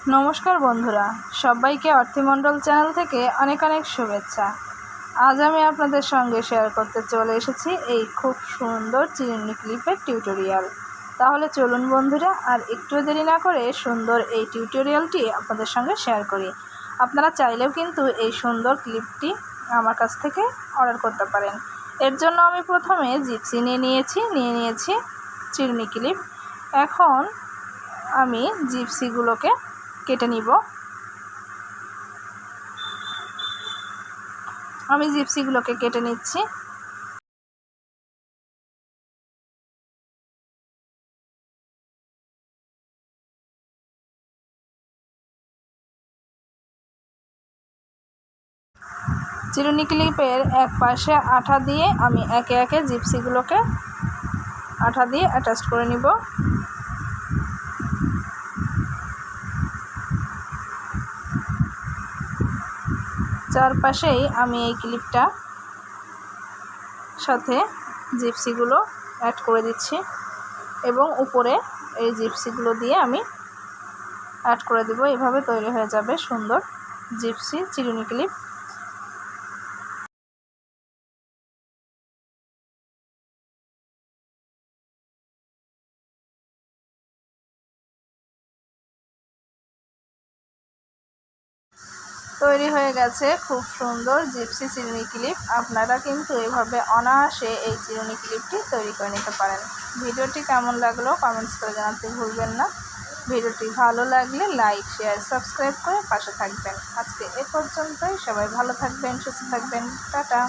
নমস্কার বন্ধুরা, সবাইকে অর্থমণ্ডল চ্যানেল থেকে অনেক অনেক শুভেচ্ছা। আজ আমি আপনাদের সঙ্গে শেয়ার করতে চলে এসেছি এই খুব সুন্দর চিরুনি ক্লিপের টিউটোরিয়াল। তাহলে চলুন বন্ধুরা, আর একটু দেরি না করে সুন্দর এই টিউটোরিয়ালটি আপনাদের সঙ্গে শেয়ার করি। আপনারা চাইলেও কিন্তু এই সুন্দর ক্লিপটি আমার কাছ থেকে অর্ডার করতে পারেন। এর জন্য আমি প্রথমে জিপসি নিয়ে নিয়েছি চিরুনি ক্লিপ। এখন আমি জিপসিগুলোকে কেটে নিব। আমি জিপসিগুলোকে কেটে নিচ্ছি। চিরুনি ক্লিপের এক পাশে আঠা দিয়ে আমি একে একে জিপসিগুলোকে আঠা দিয়ে অ্যাটাচ করে নিব। চারপাশেই আমি এই ক্লিপটা সাথে জিপসিগুলো অ্যাড করে দিচ্ছি এবং উপরে এই জিপসিগুলো দিয়ে আমি অ্যাড করে দেব। এভাবে তৈরি হয়ে যাবে সুন্দর জিপসি চিরুনি ক্লিপ। তৈরি হয়ে গেছে খুব সুন্দর জিপসি চিরুনি ক্লিপ। আপনারা কিন্তু এভাবে অনায়াসে এই চিরুনি ক্লিপটি তৈরি করে নিতে পারেন। ভিডিওটি কেমন লাগলো কমেন্টস করে জানাতে ভুলবেন না। ভিডিওটি ভালো লাগলে লাইক, শেয়ার, সাবস্ক্রাইব করে পাশে থাকবেন। আজকে এ পর্যন্তই। সবাই ভালো থাকবেন, সুস্থ থাকবেন। টাটা।